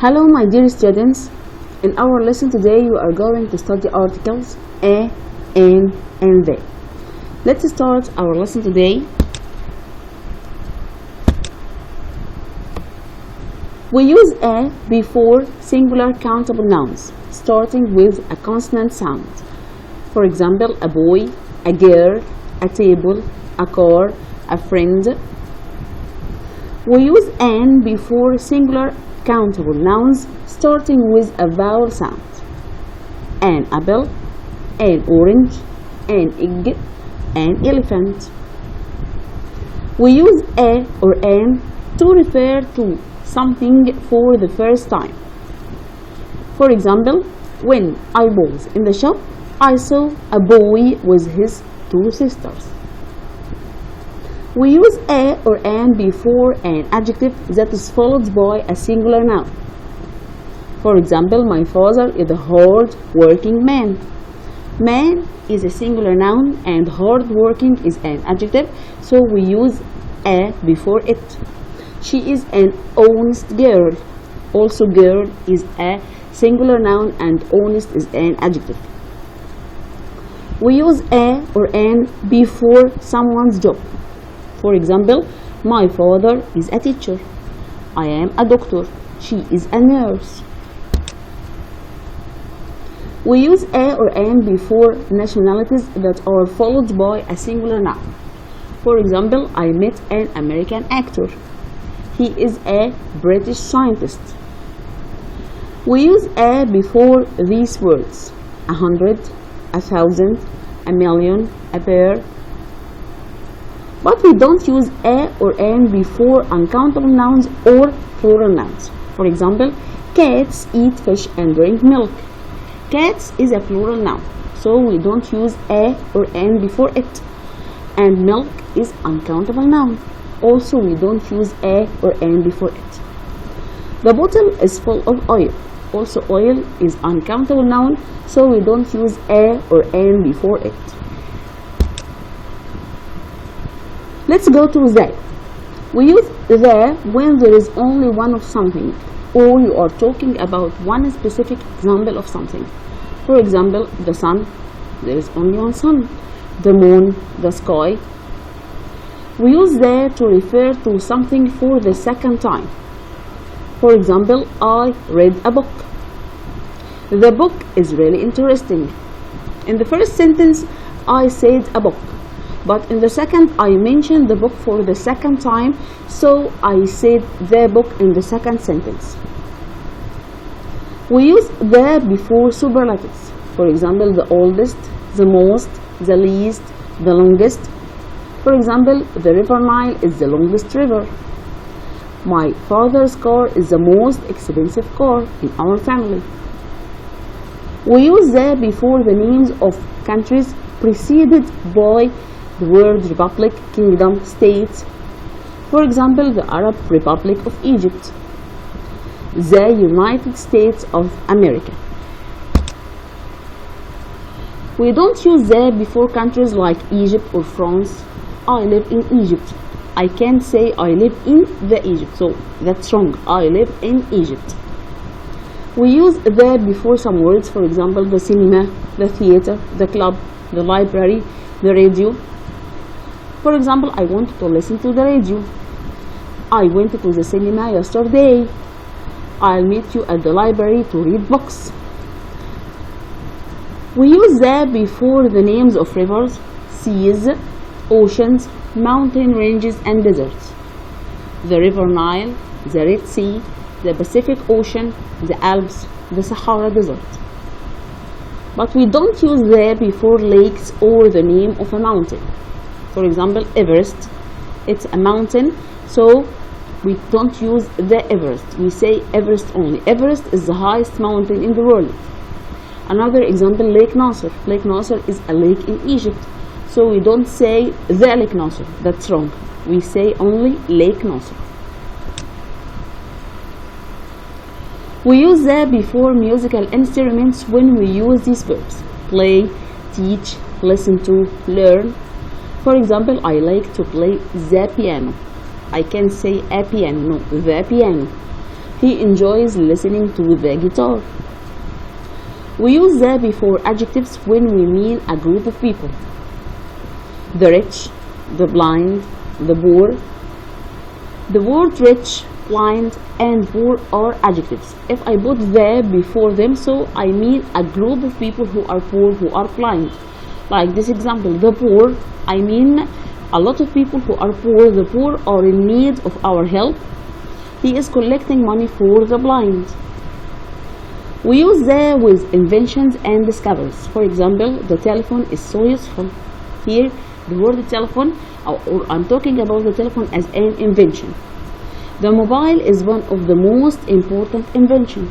Hello my dear students, in our lesson today we are going to study articles a, an, and the. Let's start our lesson today. We use a before singular countable nouns, starting with a consonant sound. For example, a boy, a girl, a table, a car, a friend. We use an before singular countable nouns, starting with a vowel sound. An apple, an orange, an egg, an elephant. We use a or an to refer to something for the first time. For example, when I was in the shop, I saw a boy with his two sisters. We use a or an before an adjective that is followed by a singular noun. For example, my father is a hard-working man. Man is a singular noun and hard-working is an adjective, so we use a before it. She is an honest girl. Also, girl is a singular noun and honest is an adjective. We use a or an before someone's job. For example, my father is a teacher. I am a doctor. She is a nurse. We use a or an before nationalities that are followed by a singular noun. For example, I met an American actor. He is a British scientist. We use a before these words: 100, 1,000, a million, a pair. But we don't use a or an before uncountable nouns or plural nouns. For example, cats eat fish and drink milk. Cats is a plural noun, so we don't use a or an before it. And milk is uncountable noun, also we don't use a or an before it. The bottle is full of oil, also oil is uncountable noun, so we don't use a or an before it. Let's go to the. We use the when there is only one of something, or you are talking about one specific example of something. For example, the sun, there is only one sun. The moon, the sky. We use the to refer to something for the second time. For example, I read a book. The book is really interesting. In the first sentence, I said a book. But in the second, I mentioned the book for the second time, so I said the book in the second sentence. We use the before superlatives. For example, the oldest, the most, the least, the longest. For example, the river Nile is the longest river. My father's car is the most expensive car in our family. We use the before the names of countries preceded by the word republic, kingdom, states. For example, the Arab Republic of Egypt, the United States of America. We don't use the before countries like Egypt or France. I live in Egypt. I can't say I live in the Egypt, so that's wrong. I live in Egypt. We use the before some words, for example, the cinema, the theater, the club, the library, the radio. For example, I wanted to listen to the radio. I went to the cinema yesterday. I'll meet you at the library to read books. We use the before the names of rivers, seas, oceans, mountain ranges and deserts. The river Nile, the Red Sea, the Pacific Ocean, the Alps, the Sahara Desert. But we don't use the before lakes or the name of a mountain. For example, Everest, it's a mountain, so we don't use the Everest. We say Everest only. Everest is the highest mountain in the world. Another example, Lake Nasser. Lake Nasser is a lake in Egypt, so we don't say the Lake Nasser. That's wrong. We say only Lake Nasser. We use the before musical instruments when we use these verbs: play, teach, listen to, learn. For example, I like to play the piano. I can say a piano, no, the piano. He enjoys listening to the guitar. We use the before adjectives when we mean a group of people. The rich, the blind, the poor. The word rich, blind, and poor are adjectives. If I put the before them, so I mean a group of people who are poor, who are blind. Like this example, the poor, I mean a lot of people who are poor. The poor are in need of our help. He is collecting money for the blind. We use the with inventions and discoveries. For example, the telephone is so useful. Here, the word telephone, or I'm talking about the telephone as an invention. The mobile is one of the most important inventions.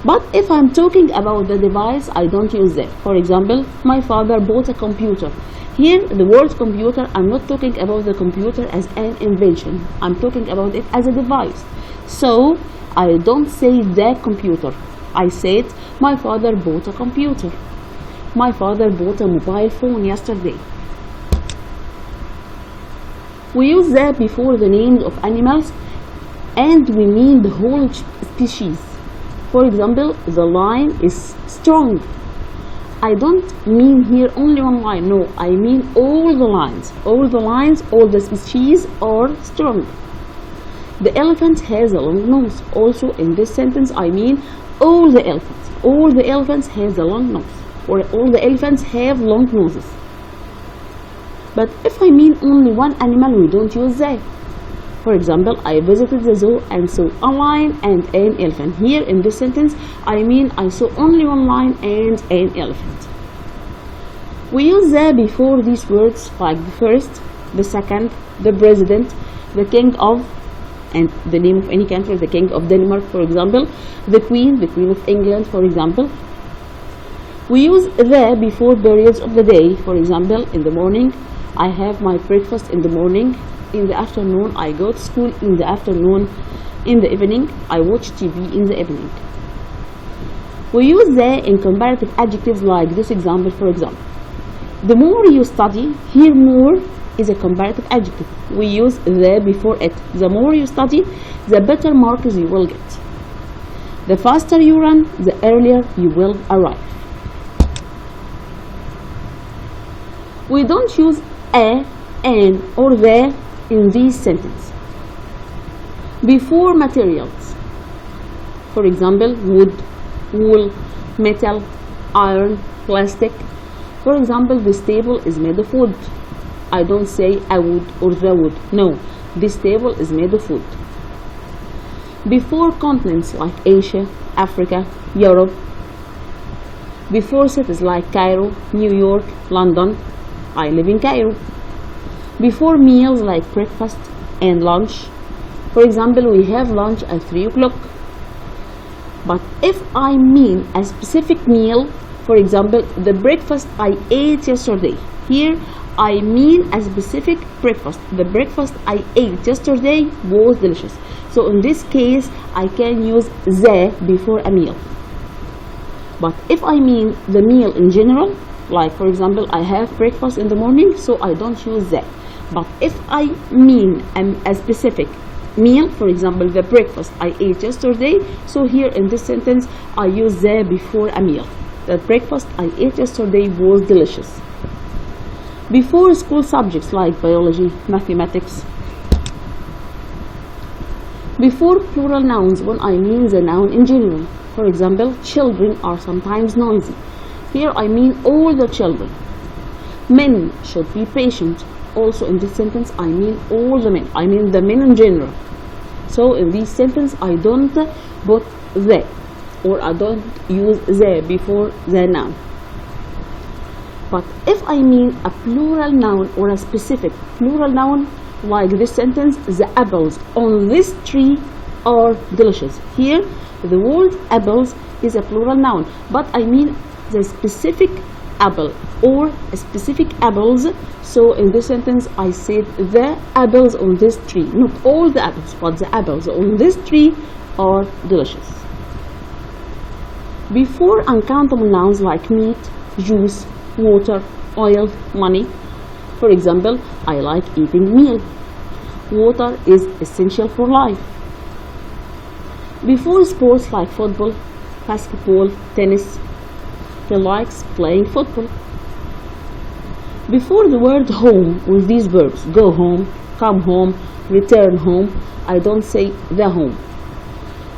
But if I'm talking about the device, I don't use that. For example, my father bought a computer. Here, the word computer, I'm not talking about the computer as an invention. I'm talking about it as a device. So, I don't say the computer. I said, my father bought a computer. My father bought a mobile phone yesterday. We use the before the names of animals, and we mean the whole species. For example, the lion is strong. I don't mean here only one lion. No, I mean all the lions. All the lions, all the species are strong. The elephant has a long nose. Also in this sentence, I mean all the elephants. All the elephants has a long nose, or all the elephants have long noses. But if I mean only one animal, we don't use that. For example, I visited the zoo and saw a lion and an elephant. Here in this sentence, I mean I saw only one lion and an elephant. We use the before these words like the first, the second, the president, the king of, and the name of any country, the king of Denmark, for example, the queen of England, for example. We use the before periods of the day. For example, in the morning, I have my breakfast in the morning. In the afternoon, I go to school. In the afternoon, in the evening, I watch TV in the evening. We use the in comparative adjectives like this example, for example. The more you study, here more is a comparative adjective. We use the before it. The more you study, the better marks you will get. The faster you run, the earlier you will arrive. We don't use a, an, or the in these sentences. Before materials. For example, wood, wool, metal, iron, plastic. For example, this table is made of wood. I don't say a wood or the wood. No, this table is made of wood. Before continents like Asia, Africa, Europe. Before cities like Cairo, New York, London. I live in Cairo. Before meals like breakfast and lunch. For example, we have lunch at 3 o'clock. But if I mean a specific meal, for example, the breakfast I ate yesterday. Here, I mean a specific breakfast. The breakfast I ate yesterday was delicious. So in this case, I can use the before a meal. But if I mean the meal in general, like for example, I have breakfast in the morning, so I don't use that. But if I mean a specific meal, for example, the breakfast I ate yesterday, so here in this sentence, I use the before a meal. The breakfast I ate yesterday was delicious. Before school subjects like biology, mathematics. Before plural nouns, when I mean the noun in general. For example, children are sometimes noisy. Here I mean all the children. Men should be patient. Also in this sentence, I mean all the men. I mean the men in general. So in this sentence, I don't put the, or I don't use the before the noun. But if I mean a plural noun or a specific plural noun, like this sentence, the apples on this tree are delicious. Here, the word apples is a plural noun, but I mean the specific apple or specific apples. So in this sentence, I said the apples on this tree, not all the apples, but the apples on this tree are delicious. Before uncountable nouns like meat, juice, water, oil, money. For example, I like eating meal. Water is essential for life. Before sports like football, basketball, tennis, he likes playing football. Before the word home with these verbs, go home, come home, return home, I don't say the home.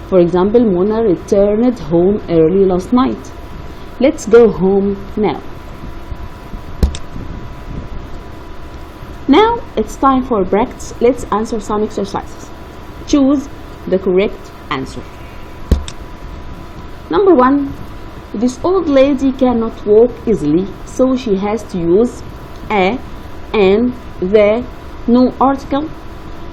For example, Mona returned home early last night. Let's go home now. Now it's time for practice. Let's answer some exercises. Choose the correct answer. Number 1. This old lady cannot walk easily, so she has to use a, and, the, no article.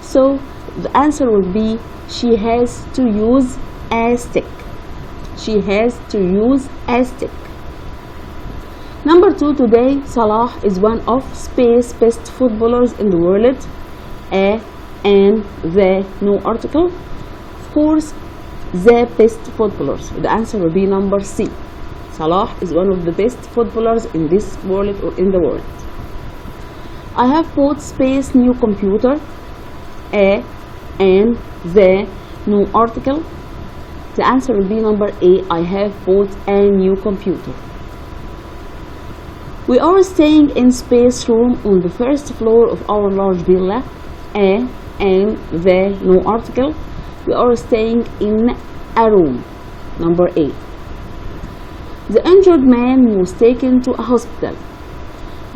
So the answer will be she has to use a stick. She has to use a stick. Number 2, today Salah is one of Spain's best footballers in the world. A, and, the, no article. Of course, the best footballers. The answer will be number C. Salah is one of the best footballers in this world or in the world. I have bought Spain's new computer. A, and, the, no article. The answer will be number A. I have bought a new computer. We are staying in Spain's room on the first floor of our large villa. A, and, the, no article. We are staying in a room. Number A. The injured man was taken to a hospital.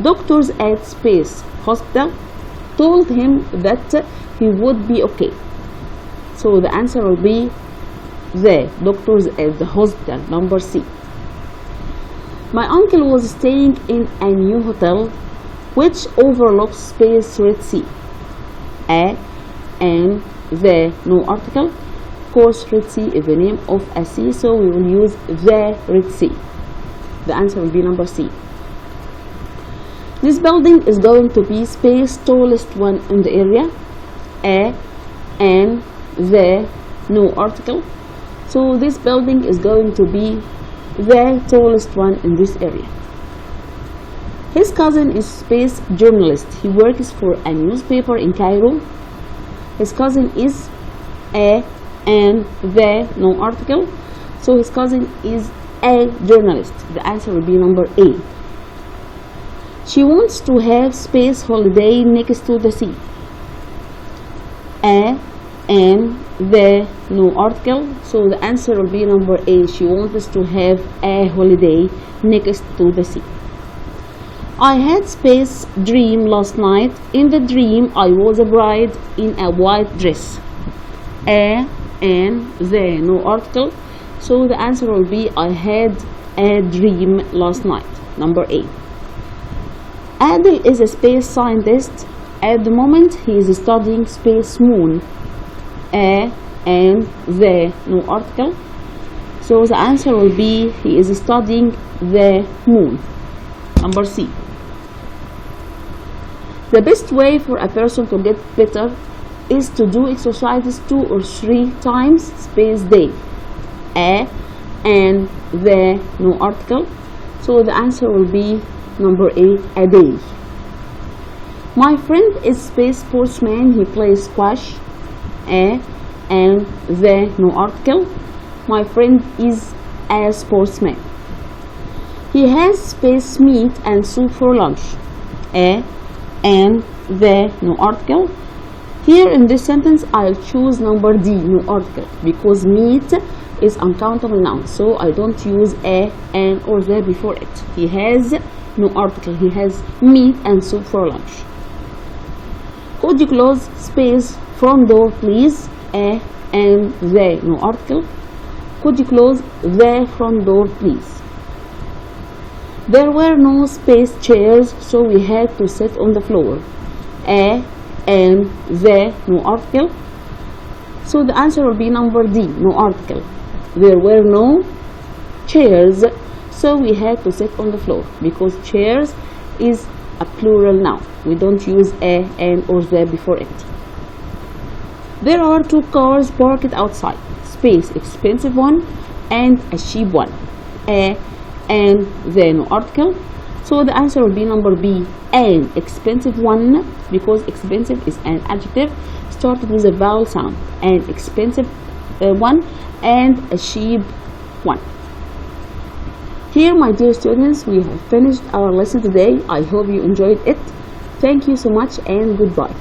Doctors at Space Hospital told him that he would be okay. So the answer will be the doctors at the hospital. Number C. My uncle was staying in a new hotel which overlooks Spain's Red Sea. A, and, the, no article. Of course, Red Sea is the name of a sea, so we will use the Red Sea. The answer will be number C. This building is going to be Spain's tallest one in the area. A, and, the, no article. So this building is going to be the tallest one in this area. His cousin is a space journalist. He works for a newspaper in Cairo. His cousin is a, and, the, no article. So his cousin is a journalist. The answer will be number A. She wants to have space holiday next to the sea. A, and, the, no article. So the answer will be number A. She wants to have a holiday next to the sea. I had space dream last night. In the dream I was a bride in a white dress. A, and, the, no article. So the answer will be I had a dream last night. Number A. Adel is a space scientist. At the moment he is studying space moon. A, and, the, no article. So the answer will be he is studying the moon. Number C. The best way for a person to get better is to do exercises 2 or 3 times space day. A, and, the, no article. So the answer will be number A day. My friend is space sportsman. He plays squash. A, and, the, no article. My friend is a sportsman. He has space meat and soup for lunch. A, and, the, no article. Here in this sentence I'll choose number D, no article, because meat is uncountable noun, so I don't use a, and, or the before it. He has no article. He has meat and soup for lunch. Could you close space front door please? A, and, the, no article. Could you close the front door please? There were no space chairs, so we had to sit on the floor. A, and, the, no article. So the answer will be number D, no article. There were no chairs, so we had to sit on the floor, because chairs is a plural noun. We don't use a, and, or the before it. There are 2 cars parked outside. Space, expensive one and a cheap one. A, and, the, no article. So the answer will be number B, an expensive one, because expensive is an adjective started with a vowel sound, and expensive one and a sheep one. Here, my dear students, we have finished our lesson today. I hope you enjoyed it. Thank you so much and goodbye.